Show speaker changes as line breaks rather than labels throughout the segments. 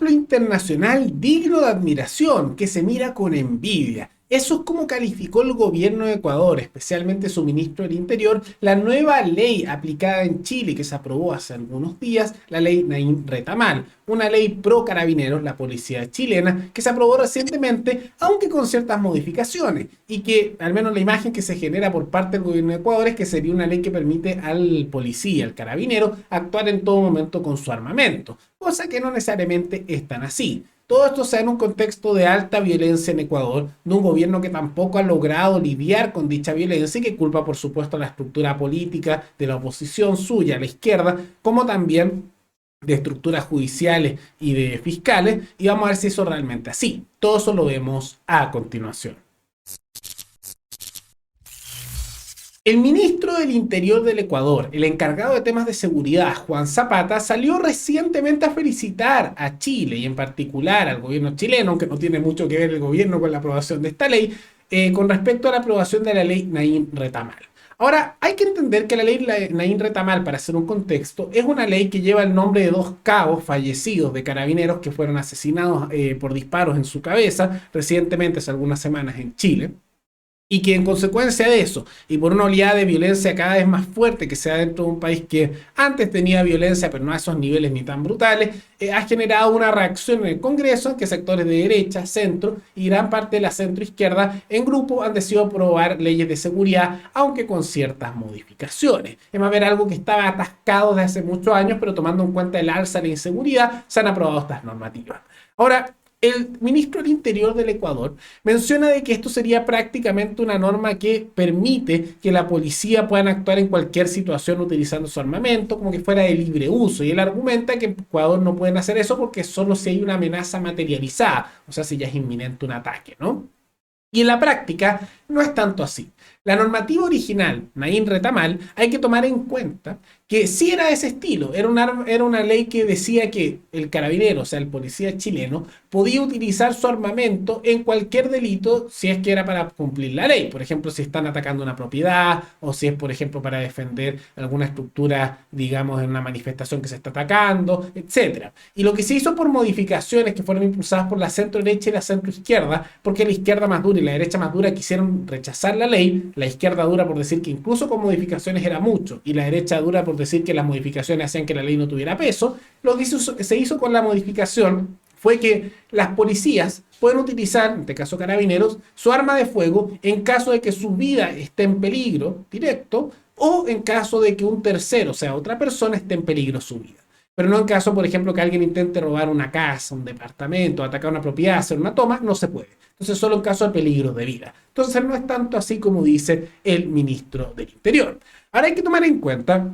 ejemplo internacional digno de admiración, que se mira con envidia. Eso es como calificó el gobierno de Ecuador, especialmente su ministro del Interior, la nueva ley aplicada en Chile que se aprobó hace algunos días, la ley Naim Retamal, una ley pro carabineros, la policía chilena, que se aprobó recientemente, aunque con ciertas modificaciones, y que al menos la imagen que se genera por parte del gobierno de Ecuador es que sería una ley que permite al policía, al carabinero, actuar en todo momento con su armamento, cosa que no necesariamente es tan así. Todo esto se da en un contexto de alta violencia en Ecuador, de un gobierno que tampoco ha logrado lidiar con dicha violencia y que culpa, por supuesto, a la estructura política de la oposición suya, la izquierda, como también de estructuras judiciales y de fiscales. Y vamos a ver si eso realmente es así. Todo eso lo vemos a continuación. El ministro del Interior del Ecuador, el encargado de temas de seguridad, Juan Zapata, salió recientemente a felicitar a Chile y en particular al gobierno chileno, aunque no tiene mucho que ver el gobierno con la aprobación de esta ley, con respecto a la aprobación de la ley Naim Retamal. Ahora, hay que entender que la ley Naim Retamal, para hacer un contexto, es una ley que lleva el nombre de dos cabos fallecidos de carabineros que fueron asesinados por disparos en su cabeza recientemente, hace algunas semanas en Chile. Y que en consecuencia de eso, y por una oleada de violencia cada vez más fuerte que se da dentro de un país que antes tenía violencia, pero no a esos niveles ni tan brutales, ha generado una reacción en el Congreso en que sectores de derecha, centro y gran parte de la centro-izquierda en grupo han decidido aprobar leyes de seguridad, aunque con ciertas modificaciones. Es más, ver algo que estaba atascado desde hace muchos años, pero tomando en cuenta el alza de la inseguridad, se han aprobado estas normativas. Ahora, el ministro del Interior del Ecuador menciona de que esto sería prácticamente una norma que permite que la policía puedan actuar en cualquier situación utilizando su armamento, como que fuera de libre uso. Y él argumenta que en Ecuador no pueden hacer eso porque solo si hay una amenaza materializada, o sea, si ya es inminente un ataque, ¿no? Y en la práctica no es tanto así. La normativa original, Naim Retamal, hay que tomar en cuenta que sí era de ese estilo. Era una ley que decía que el carabinero, o sea, el policía chileno, podía utilizar su armamento en cualquier delito si es que era para cumplir la ley. Por ejemplo, si están atacando una propiedad o si es, por ejemplo, para defender alguna estructura, digamos, en una manifestación que se está atacando, etcétera. Y lo que se hizo por modificaciones que fueron impulsadas por la centro derecha y la centro izquierda, porque la izquierda más dura y la derecha más dura quisieron rechazar la ley, la izquierda dura por decir que incluso con modificaciones era mucho y la derecha dura por decir que las modificaciones hacían que la ley no tuviera peso. Lo que se hizo con la modificación fue que las policías pueden utilizar, en este caso carabineros, su arma de fuego en caso de que su vida esté en peligro directo o en caso de que un tercero, o sea, otra persona, esté en peligro su vida. Pero no en caso, por ejemplo, que alguien intente robar una casa, un departamento, atacar una propiedad, hacer una toma, no se puede. Entonces, solo en caso de peligro de vida. Entonces, no es tanto así como dice el ministro del Interior. Ahora hay que tomar en cuenta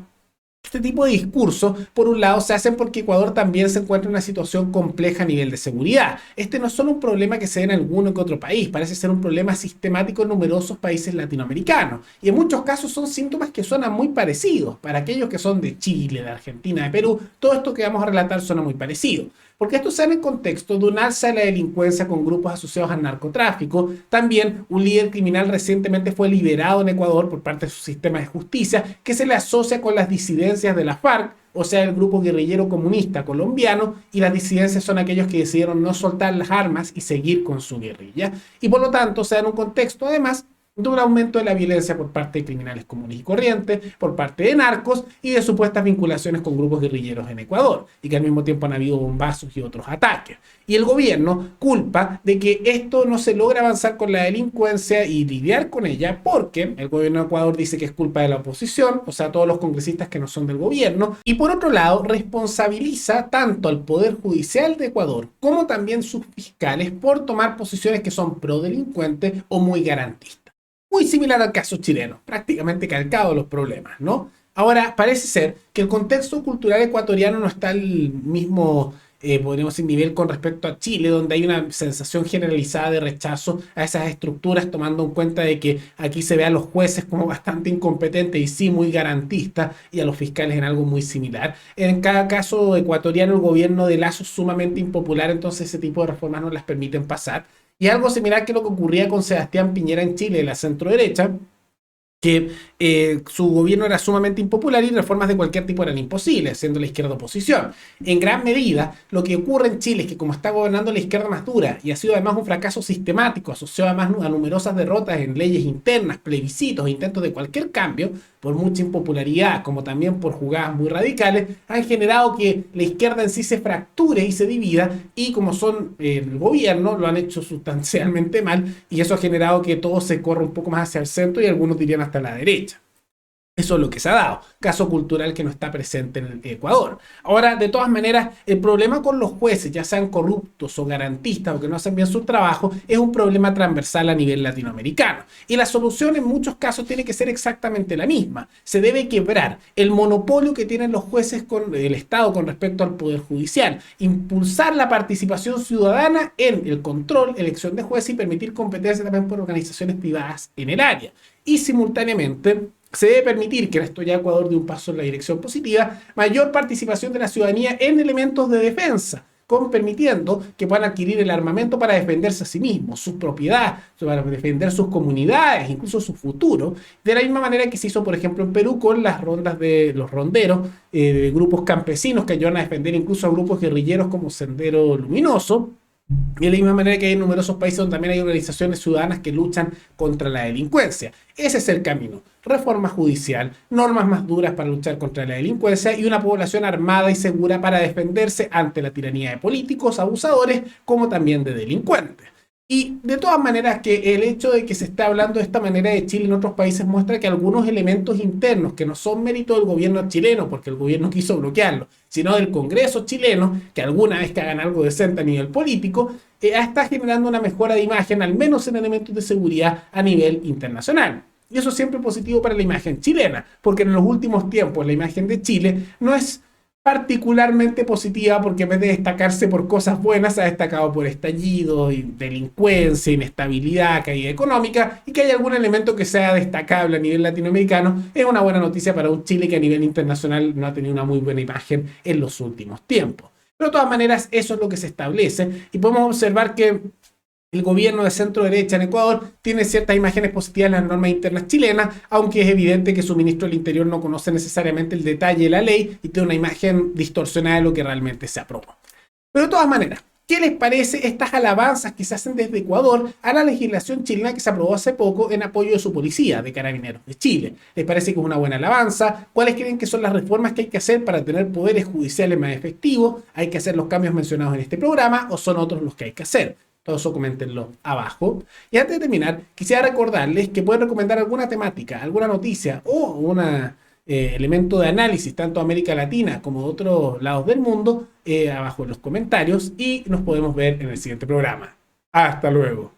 este tipo de discursos, por un lado, se hacen porque Ecuador también se encuentra en una situación compleja a nivel de seguridad. Este no es solo un problema que se da en alguno que otro país, parece ser un problema sistemático en numerosos países latinoamericanos. Y en muchos casos son síntomas que suenan muy parecidos. Para aquellos que son de Chile, de Argentina, de Perú, todo esto que vamos a relatar suena muy parecido. Porque esto se da en el contexto de un alza de la delincuencia con grupos asociados al narcotráfico. También un líder criminal recientemente fue liberado en Ecuador por parte de su sistema de justicia, que se le asocia con las disidencias de la FARC, o sea, el grupo guerrillero comunista colombiano, y las disidencias son aquellos que decidieron no soltar las armas y seguir con su guerrilla. Y por lo tanto se da en un contexto, además, de un aumento de la violencia por parte de criminales comunes y corrientes, por parte de narcos y de supuestas vinculaciones con grupos guerrilleros en Ecuador, y que al mismo tiempo han habido bombazos y otros ataques. Y el gobierno culpa de que esto no se logra avanzar con la delincuencia y lidiar con ella porque el gobierno de Ecuador dice que es culpa de la oposición, o sea, todos los congresistas que no son del gobierno, y por otro lado responsabiliza tanto al Poder Judicial de Ecuador como también sus fiscales por tomar posiciones que son pro delincuentes o muy garantistas. Muy similar al caso chileno, prácticamente calcado los problemas, ¿no? Ahora, parece ser que el contexto cultural ecuatoriano no está al mismo, podríamos decir, nivel con respecto a Chile, donde hay una sensación generalizada de rechazo a esas estructuras, tomando en cuenta de que aquí se ve a los jueces como bastante incompetentes y sí muy garantistas, y a los fiscales en algo muy similar. En cada caso ecuatoriano, el gobierno de Lazo es sumamente impopular, entonces ese tipo de reformas no las permiten pasar. Y algo similar que lo que ocurría con Sebastián Piñera en Chile, la centro derecha, que su gobierno era sumamente impopular y reformas de cualquier tipo eran imposibles, siendo la izquierda oposición. En gran medida, lo que ocurre en Chile es que como está gobernando la izquierda más dura y ha sido además un fracaso sistemático, asociado además a numerosas derrotas en leyes internas, plebiscitos, intentos de cualquier cambio, por mucha impopularidad, como también por jugadas muy radicales, han generado que la izquierda en sí se fracture y se divida, y como son el gobierno, lo han hecho sustancialmente mal, y eso ha generado que todo se corra un poco más hacia el centro y algunos dirían hasta la derecha. Eso es lo que se ha dado. Caso cultural que no está presente en el Ecuador. Ahora, de todas maneras, el problema con los jueces, ya sean corruptos o garantistas o que no hacen bien su trabajo, es un problema transversal a nivel latinoamericano. Y la solución en muchos casos tiene que ser exactamente la misma. Se debe quebrar el monopolio que tienen los jueces con el Estado con respecto al Poder Judicial. Impulsar la participación ciudadana en el control, elección de jueces y permitir competencia también por organizaciones privadas en el área. Y simultáneamente se debe permitir, que esto ya Ecuador de un paso en la dirección positiva, mayor participación de la ciudadanía en elementos de defensa, permitiendo que puedan adquirir el armamento para defenderse a sí mismos, su propiedad, para defender sus comunidades, incluso su futuro, de la misma manera que se hizo, por ejemplo, en Perú con las rondas de los ronderos, de grupos campesinos que ayudan a defender incluso a grupos guerrilleros como Sendero Luminoso. Y de la misma manera que hay en numerosos países donde también hay organizaciones ciudadanas que luchan contra la delincuencia. Ese es el camino. Reforma judicial, normas más duras para luchar contra la delincuencia y una población armada y segura para defenderse ante la tiranía de políticos, abusadores, como también de delincuentes. Y de todas maneras que el hecho de que se esté hablando de esta manera de Chile en otros países muestra que algunos elementos internos que no son mérito del gobierno chileno, porque el gobierno quiso bloquearlo, sino del Congreso chileno, que alguna vez que hagan algo decente a nivel político, está generando una mejora de imagen, al menos en elementos de seguridad a nivel internacional. Y eso es siempre positivo para la imagen chilena, porque en los últimos tiempos la imagen de Chile no es particularmente positiva, porque en vez de destacarse por cosas buenas, se ha destacado por estallido, delincuencia, inestabilidad, caída económica, y que haya algún elemento que sea destacable a nivel latinoamericano es una buena noticia para un Chile que a nivel internacional no ha tenido una muy buena imagen en los últimos tiempos. Pero de todas maneras, eso es lo que se establece, y podemos observar que el gobierno de centro derecha en Ecuador tiene ciertas imágenes positivas en las normas internas chilenas, aunque es evidente que su ministro del Interior no conoce necesariamente el detalle de la ley y tiene una imagen distorsionada de lo que realmente se aprobó. Pero de todas maneras, ¿qué les parece estas alabanzas que se hacen desde Ecuador a la legislación chilena que se aprobó hace poco en apoyo de su policía, de Carabineros de Chile? ¿Les parece que es una buena alabanza? ¿Cuáles creen que son las reformas que hay que hacer para tener poderes judiciales más efectivos? ¿Hay que hacer los cambios mencionados en este programa o son otros los que hay que hacer? Todo eso coméntenlo abajo. Y antes de terminar, quisiera recordarles que pueden recomendar alguna temática, alguna noticia o un elemento de análisis, tanto de América Latina como de otros lados del mundo, abajo en los comentarios, y nos podemos ver en el siguiente programa. Hasta luego.